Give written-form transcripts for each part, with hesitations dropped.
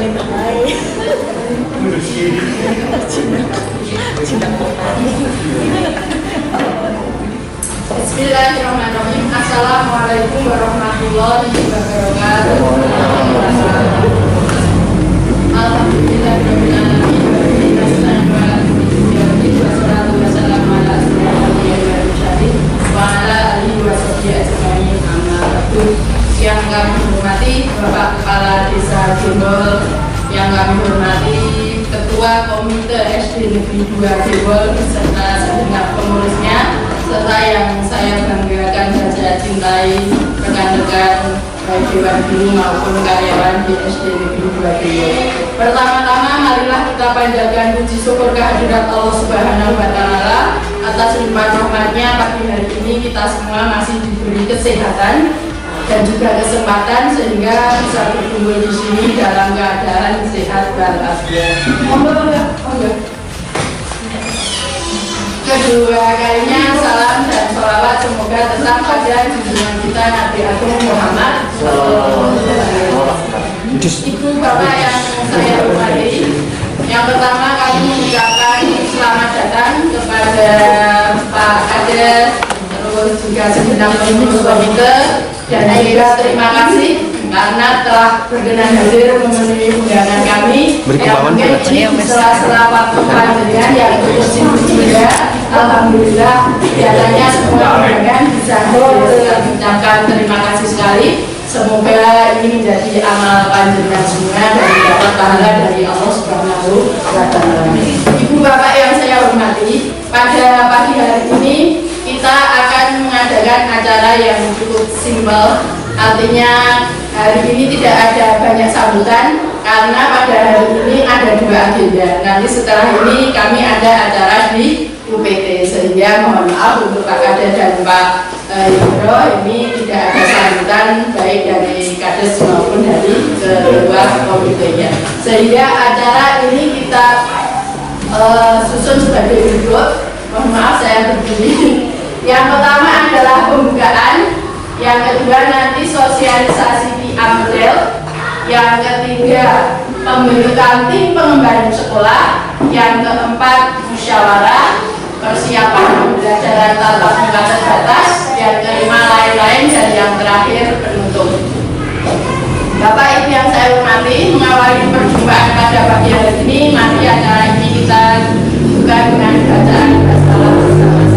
Bismillahirrahmanirrahim. Assalamualaikum warahmatullahi wabarakatuh. Alhamdulillahirabbil alamin. Wassalatu wassalamu ala asyrofil wa ala alihi wa sahbihi ajmain. Amma ba'du. Yang kami hormati Bapak Kepala Desa Gembol, yang kami hormati Ketua Komite SD Negeri 2 Gembol beserta segenap pengurusnya, serta yang saya banggakan dan saya cintai rekan-rekan baik Dewan Guru maupun karyawan di SD Negeri 2 Gembol. Pertama-tama marilah kita panjatkan puji syukur kehadirat Allah Subhanahu wa Ta'ala atas limpahan rahmatnya. Pagi hari ini kita semua masih diberi kesehatan dan juga kesempatan sehingga bisa berkumpul di sini dalam keadaan sehat walafiat. Kedua kalinya salam dan sholawat semoga tetap pada junjungan kita Nabi Agung Muhammad. Ibu bapak yang saya hormati, yang pertama kami mengucapkan selamat datang kepada Pak Kades, terus juga segenap pengurus komite, dan juga terima kasih karena telah berkenan hadir memenuhi undangan kami. Yang mungkin di sela-sela waktu panjenengan yang cukup sibuk juga, alhamdulillah biasanya semua undangan bisa mengucapkan terima kasih sekali. Semoga ini menjadi amal panjenengan semua dan dapat pahala dari Allah Subhanahu wa Ta'ala. Ibu bapak yang saya hormati, pada pagi hari ini kita akan mengadakan acara yang cukup simpel. Artinya hari ini tidak ada banyak sambutan karena pada hari ini ada dua agenda. Nanti setelah ini kami ada acara di UPT, sehingga mohon maaf untuk Pak Kades dan Pak Ibro ini tidak ada sambutan baik dari Kades maupun dari ketua komitenya. Sehingga acara ini kita susun sebagai berikut. Mohon maaf saya berdiri. Yang pertama adalah pembukaan, yang kedua nanti sosialisasi PIA model, yang ketiga pembentukan tim pengembangan sekolah, yang keempat musyawarah, persiapan pembelajaran tatap muka terbatas, yang kelima lain-lain, dan yang terakhir penutup. Bapak Ibu yang saya hormati, mengawali perjumpaan pada pagi hari ini, mari acara ini kita buka dengan bacaan basmalah bersama-sama.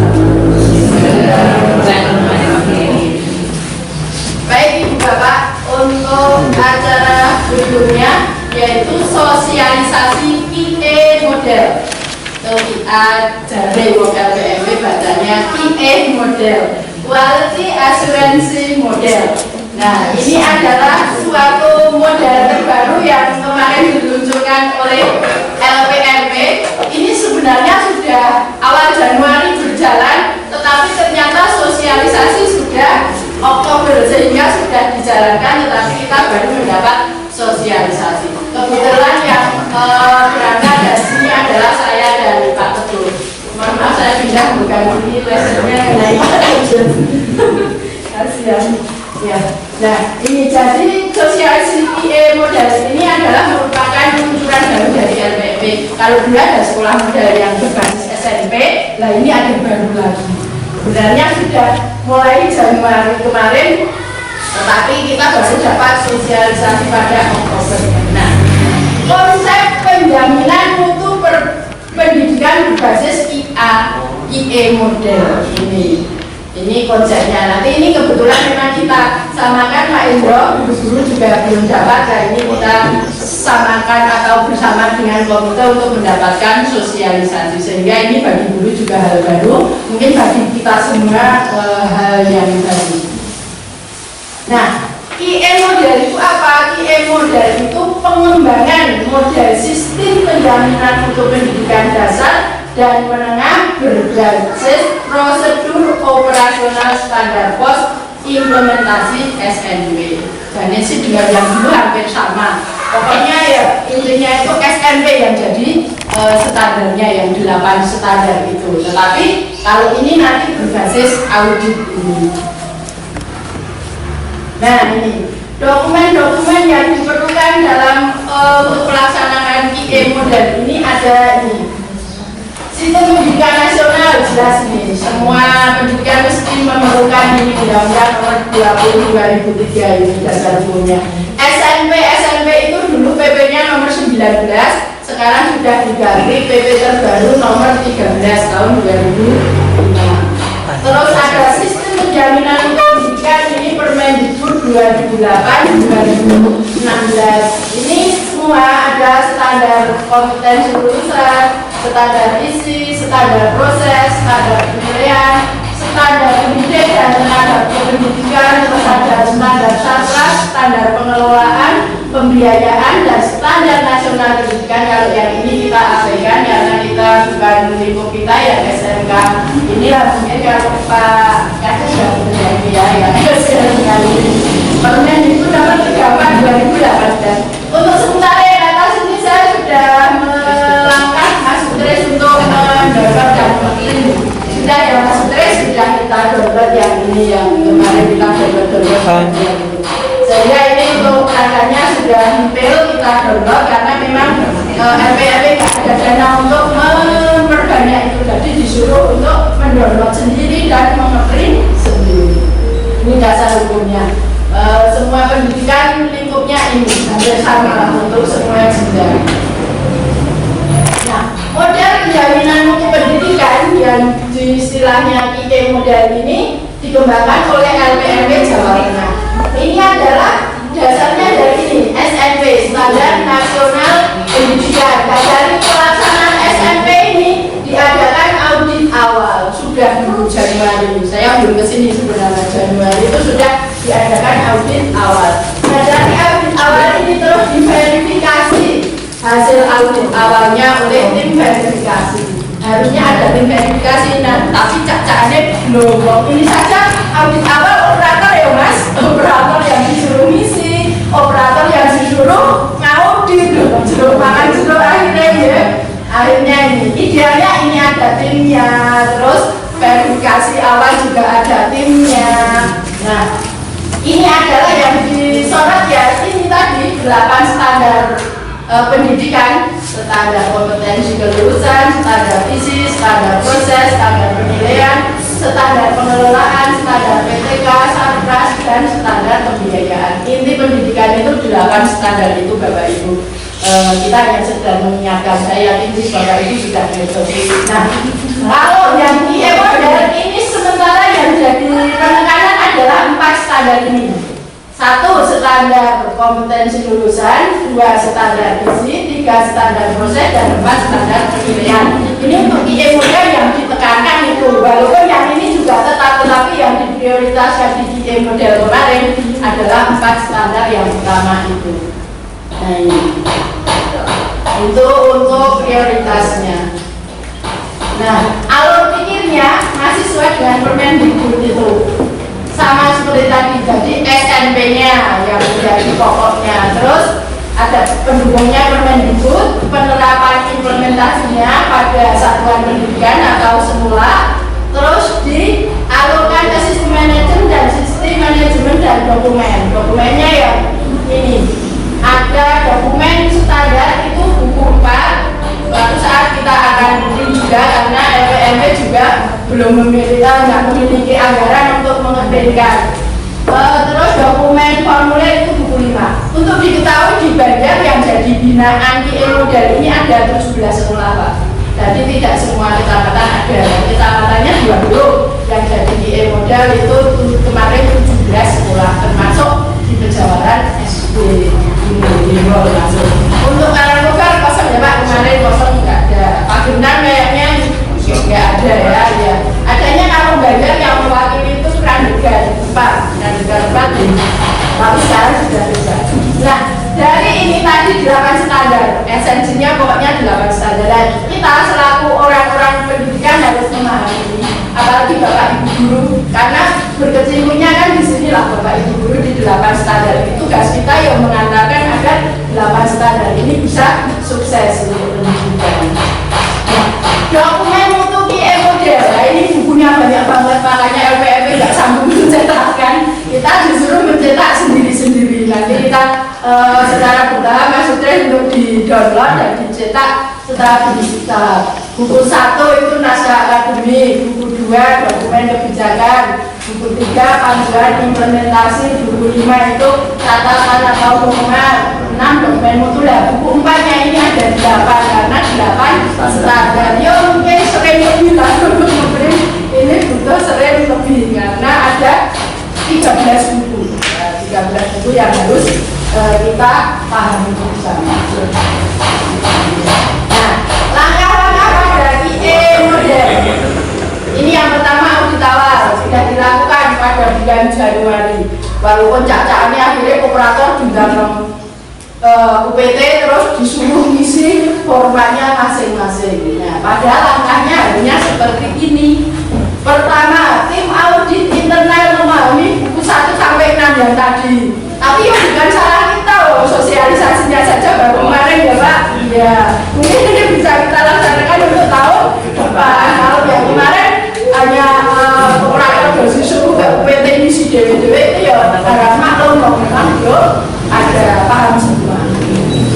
Baik Ibu Bapak, untuk acara berikutnya yaitu sosialisasi PE model. PIA dari model PMP bacanya PE model, Quality Assurance Model. Nah, ini adalah suatu model terbaru yang kemarin diluncurkan oleh LPMP. Ini sebenarnya sudah awal Januari berjalan, tetapi ternyata sosialisasi sudah Oktober, sehingga sudah dijalankan, tetapi kita baru mendapat sosialisasi. Kebetulan yang berangkat dari sini adalah saya dan Pak Ketua. Mohon maaf saya pindah bukan ini lesernya naik. Kasihan. Ya. Nah, ini jadi sosialisasi PE model ini adalah merupakan luncuran baru dari LPMP. Kalau dulu ada sekolah model yang berbasis SMP, nah ini ada baru lagi. Sebenarnya sudah mulai Januari kemarin, tetapi kita baru dapat sosialisasi pada Oktober. Nah, konsep penjaminan mutu pendidikan berbasis PIE model ini konsepnya. Nanti ini kebetulan memang kita samakan Pak Indro, guru juga belum dapat, nah ini kita samakan atau bersama dengan komite untuk mendapatkan sosialisasi, sehingga ini bagi guru juga hal baru, mungkin bagi kita semua hal yang baru. Nah, PIE model itu apa? PIE model itu pengembangan model sistem penjaminan mutu pendidikan dasar dan menengah berbasis prosedur operasional standar pos implementasi SNP. Dan ini sih juga yang dulu hampir sama. Pokoknya ya intinya itu SNP yang jadi standarnya yang 8 standar itu. Tetapi kalau ini nanti berbasis audit ini. Nah ini Dokumen-dokumen yang diperlukan dalam untuk pelaksanaan IE model ini ada ini. Sistem pendidikan nasional jelas nih, semua pendidikan mesti memerlukan ini Undang-Undang Nomor 20/2003 ini dasar hukumnya. SMP itu dulu PP-nya nomor 19, sekarang sudah diganti PP terbaru nomor 13 tahun 2005. Terus ada sistem penjaminan pendidikan ini Permendikbud 2008-2016. Ini semua ada standar kompetensi lulusan, standar isi, standar proses, standar penilaian, standar pendidik dan standar pendidikan, terus ada standar sarkas, standar pengelolaan, pembiayaan, dan standar nasional pendidikan. Kalau yang ini kita abaikan karena kita bukan lingkup kita yang SMK. Inilah mungkin kalau Pak Kasih sudah terjadi ya sekali. Permen itu nomor 34/2018. Untuk sementara yang atas ini saya sudah melangkah Mas Sutris untuk mendownload dan mengkirim. Sudah ya Mas Sutris, sudah kita download yang ini yang kemarin kita download. Sehingga ini untuk adanya sudah detail kita download karena memang LPLP nggak ada dana untuk memperbanyak itu, jadi disuruh untuk mendownload sendiri dan mengeprint sendiri. Ini dasar hukumnya. Semua pendidikan lingkupnya ini hampir sama untuk semua yang sudah. Nah, model penjaminan mutu pendidikan yang istilahnya IE model ini dikembangkan oleh LPMP Jawa Tengah. Ini adalah dasarnya dari ini SMP Standar Nasional Pendidikan. Dan dari pelaksanaan SMP ini diadakan audit awal sudah dulu Januari. Saya belum kesini sebenarnya Januari itu sudah diadakan audit awal. Nah dari audit awal ini terus diverifikasi hasil audit awalnya oleh tim verifikasi. Harusnya ada tim verifikasi, nah tapi cacaannya belum. Ini saja audit awal operator ya Mas, operator yang disuruh ngisi, operator yang disuruh ngaudit, disuruh makan disuruh akhirnya ya. Akhirnya ini idealnya ini ada timnya, terus verifikasi awal juga ada timnya. Nah ini adalah yang disorot ya, ini tadi 8 standar pendidikan, standar kompetensi kelulusan, standar visi, standar proses, standar penilaian, standar pengelolaan, standar PTK, sarkas, dan standar pembiayaan. Inti pendidikan itu 8 standar itu Bapak Ibu. Kita hanya sedang mengingatkan, saya yakin Bapak Ibu sudah mengikuti. Nah, kalau yang IE model ini sementara yang jadi penekanan adalah 4 standar ini. 1 standar kompetensi lulusan, 2 standar visi, 3 standar proses, dan 4 standar penilaian. Ini untuk IE model yang ditekankan itu, walaupun yang ini juga tetapi yang diprioritaskan di IE model kemarin adalah 4 standar yang utama itu. Nah ini itu untuk prioritasnya. Nah alur pikirnya masih sesuai dengan Permendikbud itu, sama seperti tadi. Jadi SMP-nya yang menjadi pokoknya, terus ada pendukungnya Permendikbud, penerapan implementasinya pada satuan pendidikan atau semula, terus dialurkan ke sistem manajemen dan dokumen. Dokumennya yang ini ada dokumen standar itu buku 4. Suatu saat kita akan beli juga karena LPMP juga belum memiliki anggaran untuk mengeprintkan. Terus dokumen formulir itu buku 5. Untuk diketahui di Banjar yang jadi binaan IE model ini ada 17 sekolah Pak. Jadi tidak semua kecamatan ada. Kecamatannya 20 yang jadi IE model itu kemarin 17 sekolah termasuk di Pejawaran SD ini masuk. Untuk Karangkobar kosong ya Pak, kemarin kosong nggak ada. Pagundan kayaknya nggak ada ya. Adanya kalau Banjar yang mewakili itu Krandegan 4 tapi sekarang sudah bisa. Nah dari ini tadi 8 standar, esensinya pokoknya 8 standar. Dan kita selaku orang-orang pendidikan harus memahami, apalagi Bapak Ibu guru, karena berkecimpungnya kan di sini lah Bapak Ibu guru di 8 standar. Itu tugas kita yang mengantarkan agar 8 standar ini bisa sukses untuk pendidikan. Nah, dokumen mutu IE model, nah ini bukunya banyak banget, makanya LPMP nggak sanggup mencetakkan. Kita disuruh mencetak sendiri-sendiri. Nanti kita secara bertahap maksudnya untuk di-download dan dicetak setelah digital. Buku 1 itu naskah akademik, buku 2 dokumen kebijakan, buku 3 panduan implementasi, buku 5 itu catatan atau pengumuman, 6 dokumen mutu. Buku 4-nya ini ada 8 karena 8 standar. Ya mungkin sering lebih lah untuk memberi ini butuh sering lebih karena ada 13 buku. 13 buku yang harus kita pahami bersama. Nah, langkah-langkah pada IE model. Ini yang pertama audit awal sudah dilakukan pada bulan Januari. Walaupun cak-cakannya akhirnya operator diundang UPT terus disuruh ngisi formatnya masing-masing. Nah, padahal langkahnya hanya seperti ini. Pertama, tim audit internal memahami buku 1 sampai 6 yang tadi. Tapi ya bukan salah kita loh, sosialisasinya saja baru kemarin ya Pak. Ya, mungkin ini bisa kita laksanakan untuk tahun depan. Kalau yang kemarin hanya operator disuruh ke UPT isi DWDW itu ya harap maklum loh, memang belum ada paham semua.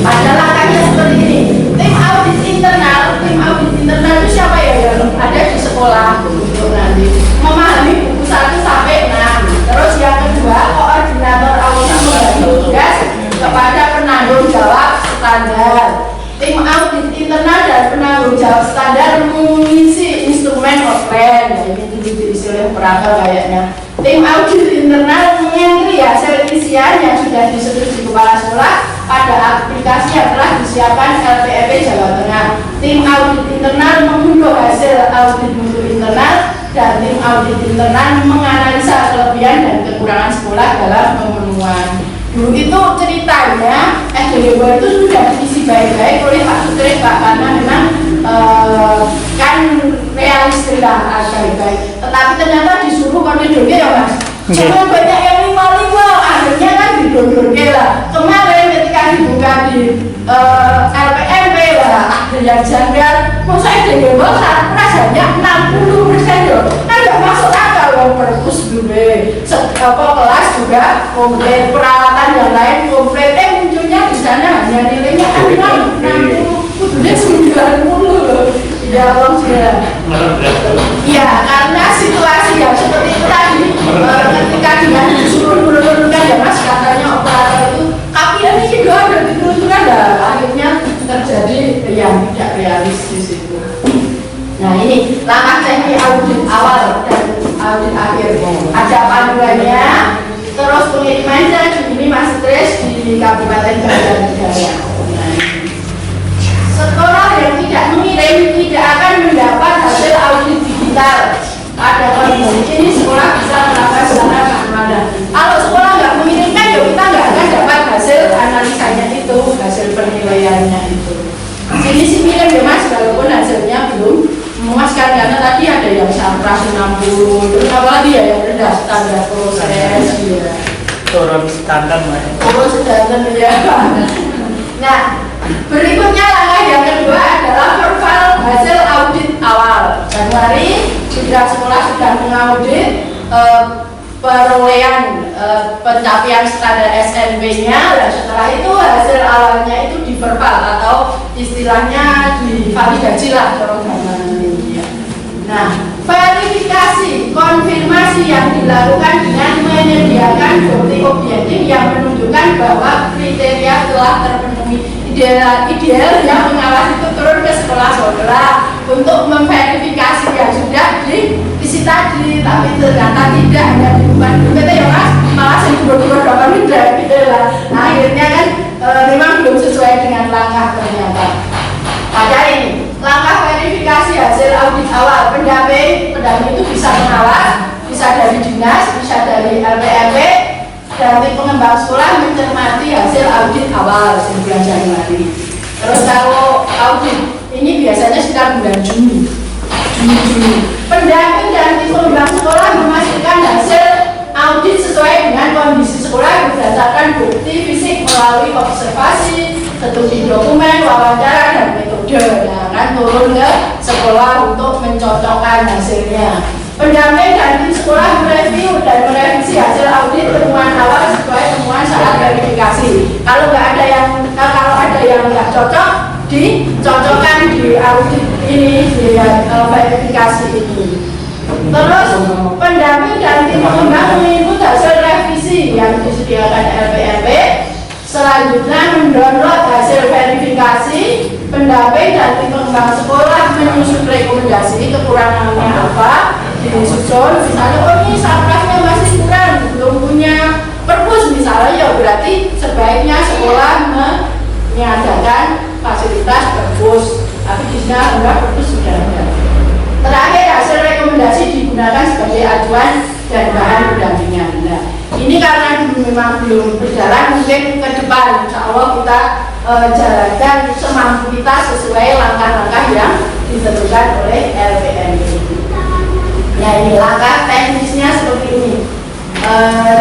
Ada langkahnya seperti ini. Tim audit internal itu siapa ya yang ada di sekolah untuk nanti memahami buku 1 sampai 6. Terus yang kedua, koordinator audit membagi tugas kepada penanggung jawab standar. Tim audit internal dan penanggung jawab standar mengisi instrumen offline. Ini diisi oleh operator kayaknya. Tim audit internal mengentri hasil isian yang sudah disetujui kepala sekolah pada aplikasi yang telah disiapkan LPEP Jawa Tengah. Tim audit internal mengunduh hasil audit mutu internal dan tim audit internal menganalisa kelebihan dan kekurangan sekolah dalam pemenuhan. Dulu itu ceritanya SDG itu sudah diisi baik-baik oleh Pak Sutris Pak, karena memang kan realistis lah baik-baik. Tetapi ternyata disuruh koordinasi ya Mas. Jangan banyak yang lima-lima, akhirnya kan didondorke lah. Kemarin ketika dibuka di LPMP lah, ada yang janggal. Masa SDG rasanya 60% loh, kan nggak masuk akal loh. Perpus dulu, kelas juga komplit, peralatan yang lain komplit. Munculnya di sana hanya nilainya 60, kudunya 90 loh. Ya Allah sudah. Iya, karena situasi yang seperti itu tadi, ketika dengan disuruh menurunkan ya Mas, katanya operator itu kapian ini juga ada diturunkan, akhirnya terjadi yang tidak realistis itu. Nah ini langkah teknik audit awal dan audit akhir. Ada panduannya, terus pengirimannya ini Mas Tris di Kabupaten Banjarnegara. Sekolah yang tidak mengirim tidak akan mendapat hasil audit digital. Pada kondisi ini sekolah bisa melakukan secara manual. Kalau sekolah nggak mengirimkan, ya kita nggak akan dapat hasil analisanya itu, hasil penilaiannya itu. Sini mirim ya Mas, walaupun hasilnya belum memuaskan karena tadi ada yang sampras 60, terus apa lagi ya yang rendah standar proses ya. Turun standar Mas. Turun standar ya. Nah, berikutnya langkah yang kedua adalah verbal hasil audit awal. Januari pihak sekolah sudah mengaudit perolehan pencapaian standar SNP-nya, dan setelah itu hasil awalnya itu di verbal atau istilahnya divalidasi lah ini. Nah, verifikasi konfirmasi yang dilakukan dengan menyediakan bukti objektif yang menunjukkan bahwa kriteria telah terpenuhi. Idealnya pengawas itu turun ke sekolah-sekolah untuk memverifikasi yang sudah diisi tadi, tapi ternyata tidak, hanya dibuat UPT ya Mas, malah sendiri-sendiri dapat tidak gitu lah. Nah, akhirnya kan memang belum sesuai dengan langkah ternyata. Pada ini langkah verifikasi hasil audit awal, pendamping itu bisa pengawas, bisa dari dinas, bisa dari LPMP, dan tim pengembang sekolah mencermati hasil audit awal bulan Januari. Terus kalau audit ini biasanya sekitar bulan Juni. Pendamping dan tim pengembang sekolah memastikan hasil audit sesuai dengan kondisi sekolah berdasarkan bukti fisik melalui observasi, studi dokumen, wawancara, dan metode. Nah, kan turun ke sekolah untuk mencocokkan hasilnya. Pendamping dan tim sekolah mereview dan merevisi hasil audit temuan awal sesuai temuan saat verifikasi. Kalau ada yang nggak cocok, dicocokkan di audit ini, di verifikasi ini. Terus pendamping dan tim pengembang mengikuti hasil revisi yang disediakan LPMP. Selanjutnya mendownload hasil verifikasi. Pendamping dan tim pengembang sekolah menyusun rekomendasi kekurangannya apa, disusun. Misalnya, oh ini sampahnya masih kurang, belum punya perpus misalnya, ya berarti sebaiknya sekolah mengadakan fasilitas perpus. Tapi di sini enggak, perpus sudah ada. Terakhir, hasil rekomendasi digunakan sebagai acuan dan bahan pendampingan. Nah, ini karena memang belum berjalan, mungkin ke depan insya Allah kita jalankan semampu kita sesuai langkah-langkah yang ditentukan oleh LPMP. Ya, ini langkah teknisnya seperti ini.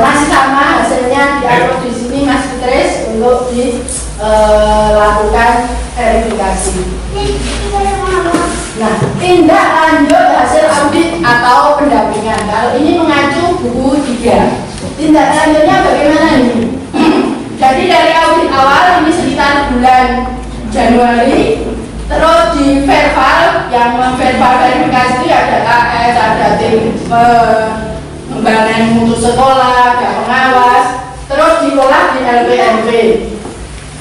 Masih sama hasilnya diupload di sini, masih terus untuk dilakukan verifikasi. Nah, tindak lanjut hasil audit atau pendampingan. Kalau ini mengacu buku 3. Tindak lanjutnya bagaimana ini? Jadi dari audit awal ini sekitar bulan Januari, terus di verbal, yang verbal verifikasi itu ada KS, ada tim pengembangan mutu sekolah, ada pengawas, terus diolah di LPMP.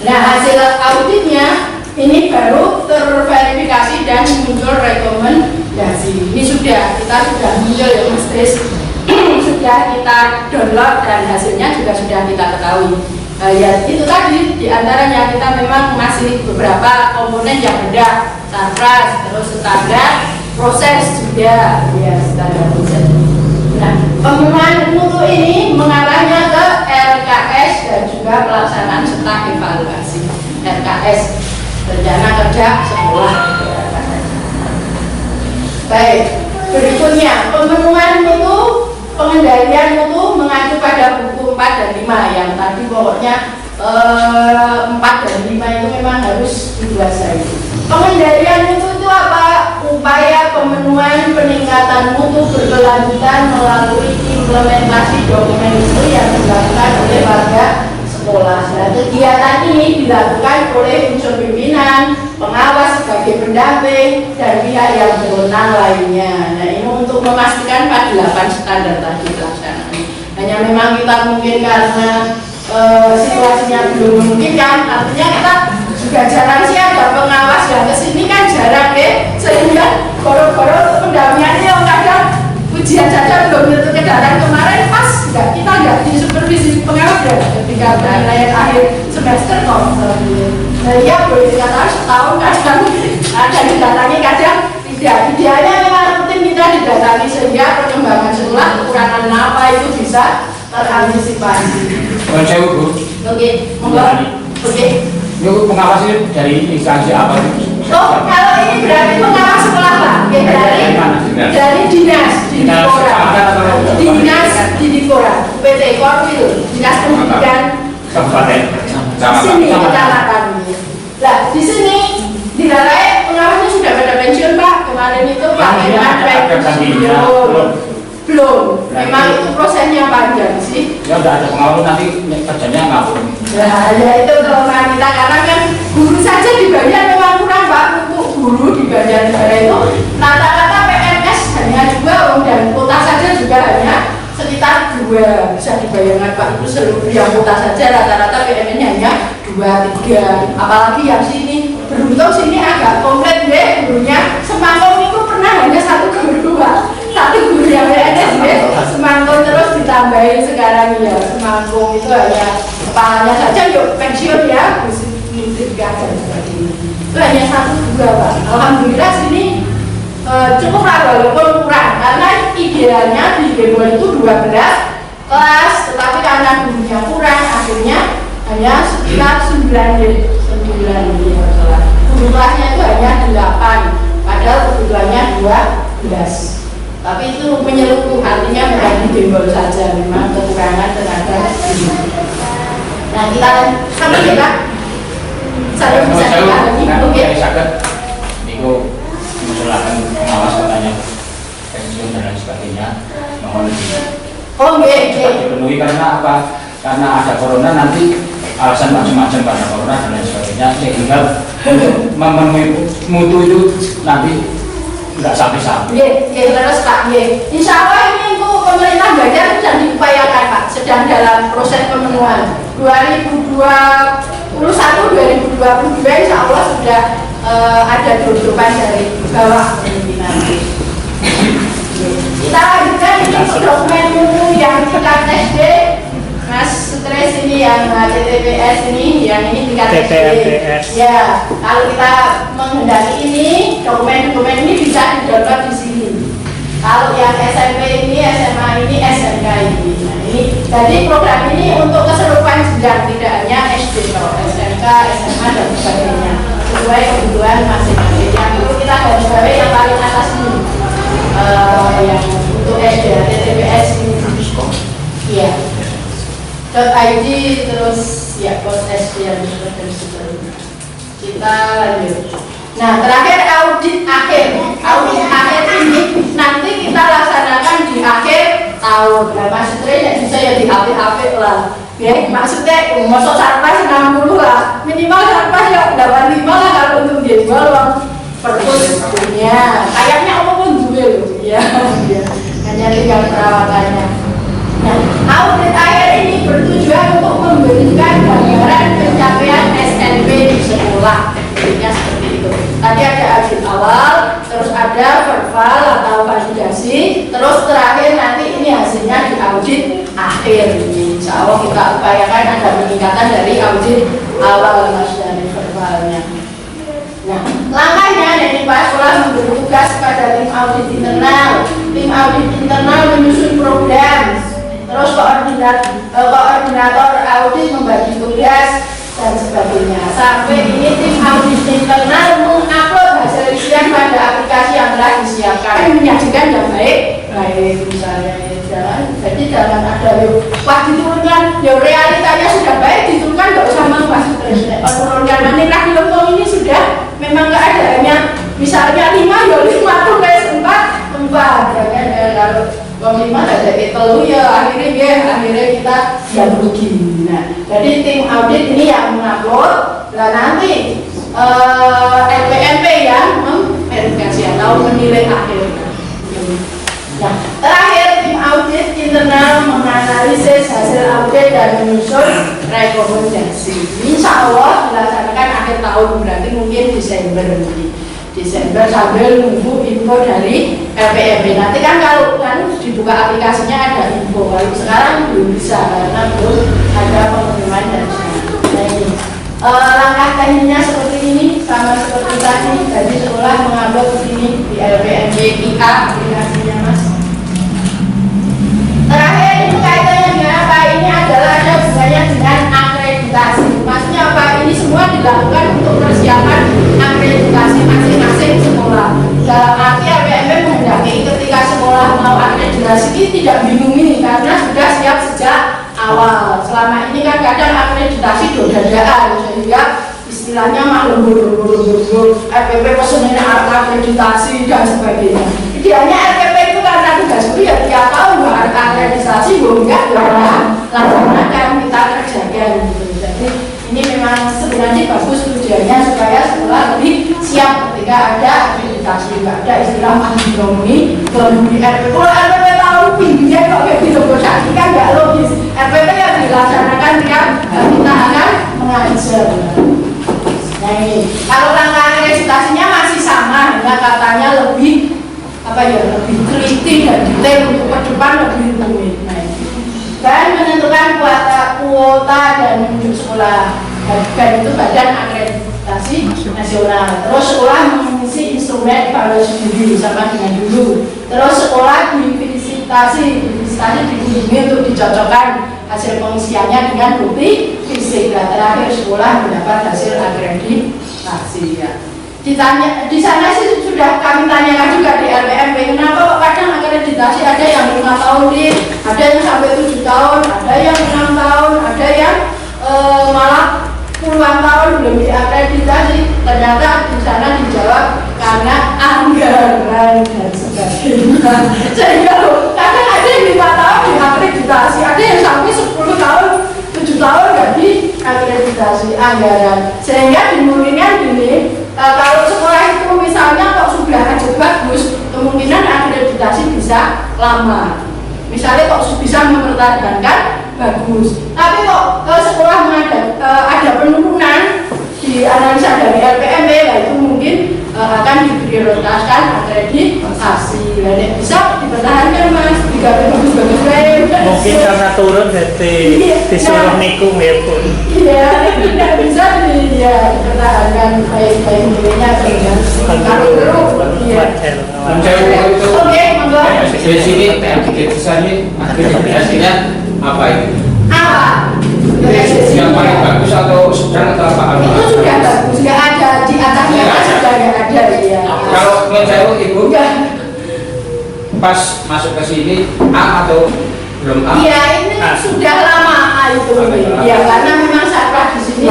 Nah, hasil auditnya ini baru terverifikasi dan muncul rekomendasi. Ini kita sudah muncul ya Mas Tris, sudah kita download dan hasilnya juga sudah kita ketahui. Ya itu tadi diantaranya kita memang masih beberapa komponen yang beda, sarpras, terus standar proses juga, ya standar proses. Nah, pengumuman mutu ini mengarahnya ke RKS dan juga pelaksanaan serta evaluasi. RKS, rencana kerja sekolah. Baik, berikutnya pemenuhan mutu, pengendalian mutu mengacu pada buku 4 dan 5 yang tadi pokoknya 4 dan 5 itu memang harus dikuasai. Pengendalian mutu itu apa? Upaya pemenuhan peningkatan mutu berkelanjutan melalui implementasi dokumen itu yang dilakukan oleh warga sekolah. Nah, kegiatan ini dilakukan oleh unsur pimpinan, pengawas sebagai pendamping, dan pihak yang berwenang lainnya. Nah, ini untuk memastikan pada 8 standar tadi pelaksanaan. Hanya memang kita mungkin karena situasinya belum memungkinkan, artinya kita juga jarang sih ada pengawas yang kesini kan jarang deh, sehingga koro-koro pendampingannya yang kadang ujian saja belum tentu kedatangan kemarin pas kita nggak di supervisi pengawas ya ketika penilaian akhir semester kok. Nah iya boleh dikatakan setahun kadang ada didatangi kadang tidak. Idealnya memang rutin kita didatangi sehingga perkembangan sekolah kekurangan apa itu bisa terantisipasi. Oke, oke. Itu pengawas itu dari instansi apa? Oh, kalau ini berarti pengawas sekolah Pak, dari dinas di Dipora, PT Korwil, dinas pendidikan kabupaten, sini kecamatan. Nah, di sini di Darai pengawasnya sudah pada pensiun Pak. Kemarin itu Pak Herman pensiun. Belum, memang itu prosesnya panjang sih. Ya udah ada pengawas nanti kerjanya ngapur. Nah, ya itu kelemahan kita karena kan guru saja dibayar memang kurang Pak. Untuk guru dibayar negara itu rata-rata PNS hanya 2 dan kota saja juga hanya sekitar 2 bisa dibayangkan Pak. Itu seluruh yang kota saja rata-rata PNS hanya 2, 3. Apalagi yang sini beruntung sini agak komplit deh gurunya. Semangkong itu pernah hanya 1 guru Pak. 1 guru yang PNS deh. Semangkong terus ditambahin sekarang ya. Semangkong itu hanya kepalanya saja yuk pensiun ya. Itu hanya 1, 2 Pak. Alhamdulillah sini cukup lah walaupun kurang karena idealnya di Gembol itu 12 kelas, tetapi karena gurunya kurang akhirnya hanya sekitar 9 kelas. Guru kelasnya itu hanya 8, padahal kebutuhannya 12. Tapi itu menyeluruh, artinya bukan di Gembol saja, memang kekurangan tenaga. Nah kita sampai kita saya bisa lagi, oke? Saya sakit, itu menjelaskan pengawas katanya pensiun dan lain sebagainya. sebagainya. Mohon Oh nggih, nggih. dipenuhi karena apa? Karena ada corona nanti alasan macam-macam karena corona dan lain sebagainya, sehingga untuk memenuhi mutu itu nanti nggak sampai-sampai. Nggih, terus Pak, nggih. Insya Allah ini untuk pemerintah Ganjar sedang diupayakan Pak, sedang dalam proses pemenuhan. 2021, 2022 insya Allah sudah ada dodokan dari bawah pemimpinan. Kita lanjutkan ini untuk dokumen mutu yang tingkat SD. Mas Stres ini yang TTPS ini, yang ini tingkat SD. TTPS. Ya, kalau kita menghendaki ini, dokumen-dokumen ini bisa di-download di sini. Kalau yang SMP ini, SMA ini, SMK ini. Nah, ini jadi program ini untuk keseluruhan jenjang, tidak hanya SD, kalau SMK, SMA dan sebagainya. Sesuai kebutuhan masing-masing. Yang dulu kita garis bawahi yang paling atas ini. Yang untuk SD, TTPS ini. Iya. .id terus ya kos SD dan seterusnya. Kita lanjut. Nah terakhir audit akhir ini nanti kita laksanakan di akhir tahun. Nah maksudnya bisa ya di HP lah. Ya maksudnya masuk sarpas 60 lah, minimal sarpas ya 85 lah kalau untuk dijual uang perpus punya. Kayaknya apapun duit loh ya. Hanya tinggal perawatannya. Nah, audit akhir ini bertujuan untuk memberikan gambaran pencapaian SNP di sekolah. Intinya seperti itu. Tadi ada audit awal, terus ada verbal atau validasi, terus terakhir nanti ini hasilnya di audit akhir. Insya Allah kita upayakan ada peningkatan dari audit awal mas dari verbalnya. Nah, langkahnya dari Pak Sekolah memberi tugas pada tim audit internal. Tim audit internal menyusun program. Terus koordinator audit membagi tugas dan sebagainya. Sampai ini tim audit internal mengupload hasil isian pada aplikasi yang telah disiapkan. Menyajikan yang baik misalnya jadi jangan ada wah diturunkan, ya realitanya sudah baik diturunkan nggak usah menguas turunkan nanti lagi lompong ini sudah memang keadaannya misalnya 5 ya 5 tulis 4 jangan kalau Lima ada telu ya akhirnya kita yang rugi. Nah, jadi tim audit ini yang mengupload, dan nanti LPMP yang memverifikasi atau menilai akhir. Nah, terakhir tim audit internal menganalisis hasil audit dan menyusun rekomendasi. Insya Allah dilaksanakan akhir tahun, berarti mungkin Desember sambil nunggu info dari LPMP. Nanti kan kalau dibuka aplikasinya ada info, kalau sekarang belum bisa karena belum ada pengumuman dari sana. Nah ini langkah teknisnya seperti ini, sama seperti tadi. Jadi sekolah mengupload ini di LPMP IA aplikasinya mas. Terakhir ini kaitannya dengan apa? Ini adalah ada hubungannya dengan akreditasi. Maksudnya apa? Ini semua dilakukan untuk persiapan akreditasi masing-masing sekolah. Dalam arti LPMP menghendaki ketika sekolah mau akreditasi ini tidak bingung ini karena sudah siap sejak awal. Selama ini kan kadang akreditasi dodadaan sehingga istilahnya mah lembur-lembur LPMP pesennya akreditasi dan sebagainya. Idealnya LPMP itu karena tugas ya tiap tahun harus akreditasi enggak laksanakan kita kerjakan gitu. Jadi ini memang sebenarnya bagus tujuannya supaya sekolah lebih siap ketika ada akreditasi, nggak ada istilah mahasiswa kemudian RPP. Kalau RPP tahu pinggirnya kok kayak gitu kan nggak logis. RPP yang dilaksanakan tiap kita akan mengajar. Nah ini kalau langkah akreditasinya masih sama, hanya katanya lebih lebih teliti dan detail untuk ke depan lebih rumit. Nah, dan menentukan kuota dan menunjuk sekolah, dan itu badan akreditasi nasional. Terus sekolah mengisi instrumen evaluasi diri sama dengan dulu. Terus sekolah divisitasi dikunjungi untuk dicocokkan hasil pengisiannya dengan bukti fisik. Dan terakhir sekolah mendapat hasil akreditasi ya. Ditanya di sana sih sudah kami tanyakan juga di LPMP, kenapa kok kadang akreditasi ada yang 5 tahun ada yang sampai 7 tahun, ada yang 6 tahun, ada yang malah puluhan tahun belum diakreditasi. Ternyata di sana dijawab karena anggaran dan sebagainya. Sehingga kadang ada yang 5 tahun diakreditasi, ada yang sampai 10 tahun, 7 tahun nggak diakreditasi anggaran. Sehingga dimungkinkan gini, kalau sekolah itu misalnya kok sudah aja bagus, kemungkinan akreditasi bisa lama. Misalnya kok bisa mempertahankan bagus, tapi kok sekolah ada penurunan di analisa dari LPMP, itu mungkin akan diprioritaskan akreditasi. Dan bisa dipertahankan mas, jika bagus-bagus lain. Mungkin karena turun jadi disuruh nikung ya pun. Iya, tidak bisa dipertahankan baik-baik nilainya dengan kalau dulu. Oke, monggo. Di sini akreditasinya apa itu? Apa? Yang paling bagus atau sedang atau apa? Itu sudah bagus, nggak ada di atasnya sudah nggak ada ya. Kalau menjauh ibu pas masuk ke sini A atau belum A? Iya, ini sudah lama itu. Ya karena memang sarpras di sini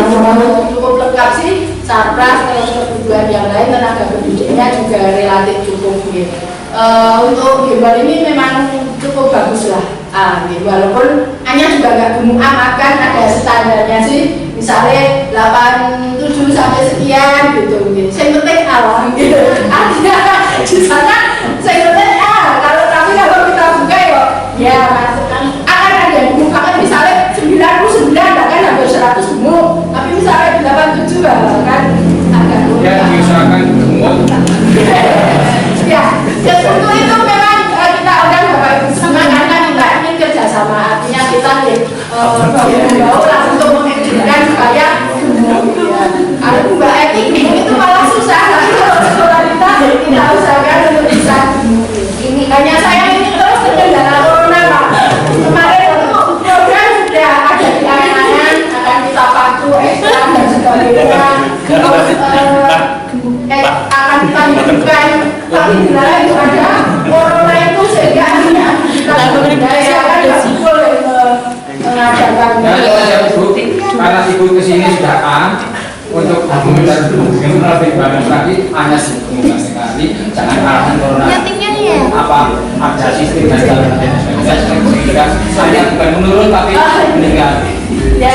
cukup lengkap sih, sarpras terus kebutuhan yang lain tenaga pendidiknya juga relatif cukup gitu. Untuk gimbal ini memang cukup bagus lah. Walaupun hanya juga nggak gemuk amat kan, ada standarnya sih, misalnya 87 sampai sekian gitu. Saya penting alam gitu. Artinya di sana saya penting tapi kalau kita buka ya masukkan akan ada yang gemuk kan, misalnya 99 bahkan hampir 100 gemuk, tapi misalnya 87 kan agak gemuk. Ya diusahakan gemuk. Ya, dan untuk itu memang kita undang Bapak Ibu semua karena kita ingin kerjasama, artinya kita bahu lah untuk mengedukasikan supaya kalau Mbak Eti gemuk itu malah susah, tapi kalau sekolah kita usahakan untuk bisa gemuk. Ini hanya saya ini terus terkendala corona Pak. Kemarin untuk program sudah ada di angan-angan akan kita paku ekstra dan sebagainya. Akan kita hidupkan, tapi bila itu ada corona itu sehingga akhirnya kita berdayakan boleh mengadakan. Karena ibu kesini sudah A, untuk komunitas yang lebih bagus lagi hanya sekolah sekali, jangan alasan corona. Apa ada sistem dan sebagainya, saya bukan menurun tapi meninggal. Ya.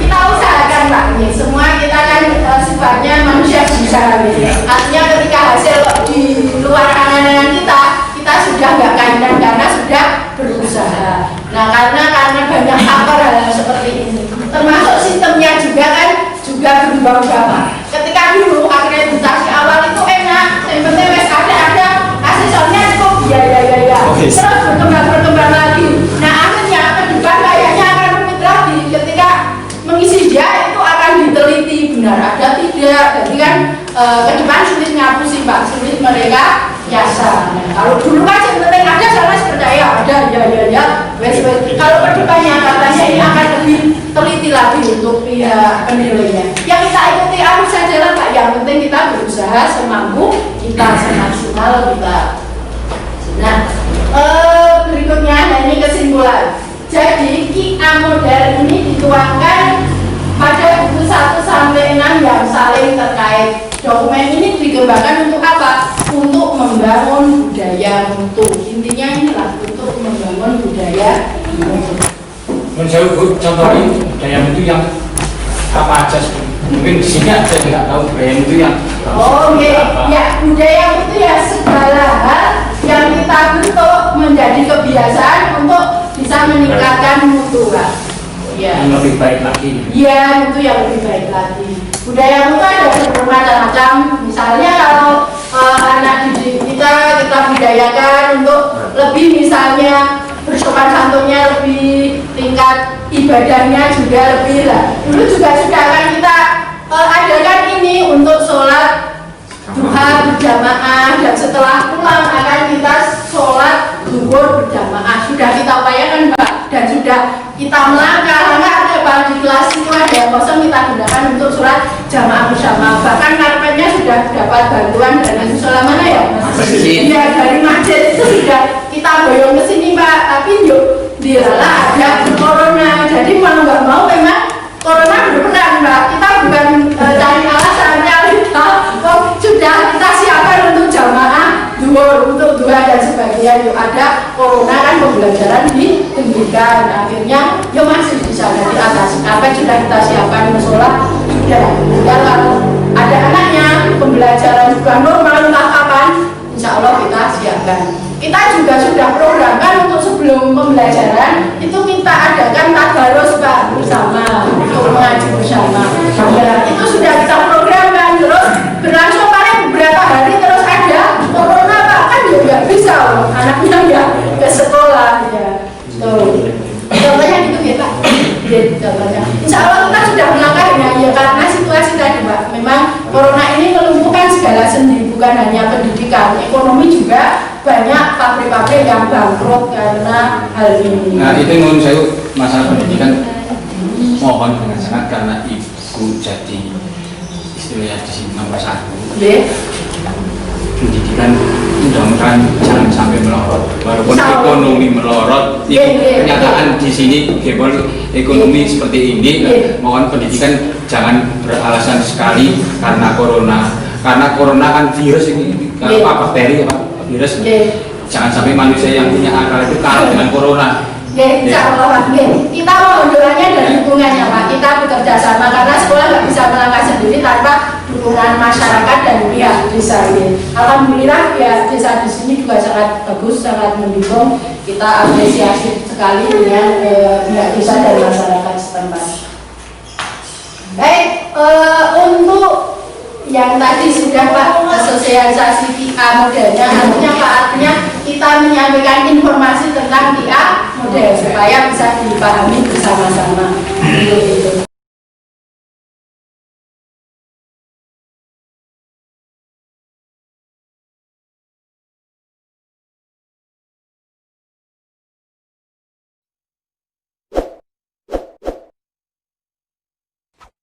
Kita usahakan Pak, semua kita kan sifatnya manusia bisa. Artinya ketika hasil di luar angan-angan kita sudah nggak kandang karena sudah berusaha. Nah karena banyak faktor hal seperti ini, termasuk sistemnya juga kan juga berubah-ubah Pak. Ketika dulu akreditasi awal itu enak, yang penting ada asistennya cukup ya. Terus berkembang lagi. Nah akhirnya ke depan kayaknya akan rumit lagi ketika mengisi dia itu akan diteliti benar ada tidak. Jadi kan ke depan sulit ngapu sih Pak, sulit mereka biasa. Nah, kalau dulu kan yang penting ada sana percaya ada ya. Kalau ke depannya katanya ini akan lebih teliti lagi untuk pihak penilainya. Yang kita ikuti arus saja lah Pak. Yang penting kita berusaha semampu kita, semaksimal kita. Nah, berikutnya ini kesimpulan. Jadi KIA model ini dituangkan pada buku 1 sampai 6 yang saling terkait. Dokumen ini dikembangkan untuk apa? Untuk membangun budaya mutu. Intinya inilah untuk membangun budaya mutu. Menjauh Bu, contohnya budaya mutu yang apa aja? Mungkin di sini saya tidak tahu budaya mutu yang. Ya budaya mutu ya segala hal yang kita bentuk menjadi kebiasaan untuk bisa meningkatkan mutu lah. Ya. Yang lebih baik lagi. Iya, mutu yang lebih baik lagi. Budaya mutu ada bermacam-macam. Misalnya kalau anak didik kita budayakan untuk lebih misalnya bersopan santunnya lebih, tingkat ibadahnya juga lebih lah. Dulu juga sudah kan kita adakan ini untuk sholat duha berjamaah dan setelah pulang akan kita sholat zuhur berjamaah. Sudah kita upayakan Mbak dan sudah kita melangkah ada Pak di kelas itu ada yang kosong kita gunakan untuk sholat jamaah bersama. Bahkan karpetnya sudah dapat bantuan dari musola mana ya Mas? Ya dari masjid itu sudah kita boyong ke sini Pak. Tapi yuk dilala ada corona. Jadi mau nggak mau memang corona berperan Mbak. Kita bukan cari alasan sudah kita siapkan untuk jamaah zuhur, untuk kebutuhan dan sebagainya. Yuk ada corona kan pembelajaran dihentikan, akhirnya yuk masih bisa diatasi. Apa sudah kita siapkan musola sudah. Dan kalau ada anaknya pembelajaran juga normal entah kapan, insya Allah kita siapkan. Kita juga sudah programkan untuk sebelum pembelajaran itu kita adakan tadarus Pak bersama, untuk mengaji bersama. Ya, itu sudah kita programkan, terus berlangsung paling beberapa hari terus ada corona Pak, kan ya nggak bisa loh, anaknya nggak ke sekolah ya. Tuh, contohnya gitu ya Pak. Ya, contohnya. Insya Allah kita sudah melangkahnya ya karena situasi tadi Pak. Memang corona ini melumpuhkan segala sendi, bukan hanya pendidikan, ekonomi juga banyak pabrik-pabrik yang bangkrut karena hal ini. Nah itu menurut saya masalah pendidikan mohon dengan sangat karena ibu jadi istilahnya di sini nomor 1. Pendidikan mudah-mudahan jangan sampai melorot. Walaupun ekonomi melorot, kenyataan di sini ekonomi seperti ini. Mohon pendidikan jangan beralasan sekali karena corona. Karena corona kan virus ini, bakteri apa? Virus. Jangan sampai manusia yang punya akal itu kalah dengan corona. Insya Allah Pak. Kita mohon doanya dan dukungannya Pak. Kita bekerja sama karena sekolah nggak bisa melangkah sendiri tanpa dukungan masyarakat dan pihak desa ini. Alhamdulillah pihak desa di sini juga sangat bagus, sangat mendukung. Kita apresiasi sekali dengan pihak desa dan masyarakat setempat. Baik, untuk yang tadi sudah Pak sosialisasi PA modelnya, artinya Pak, artinya kita menyampaikan informasi tentang PA model supaya bisa dipahami bersama-sama.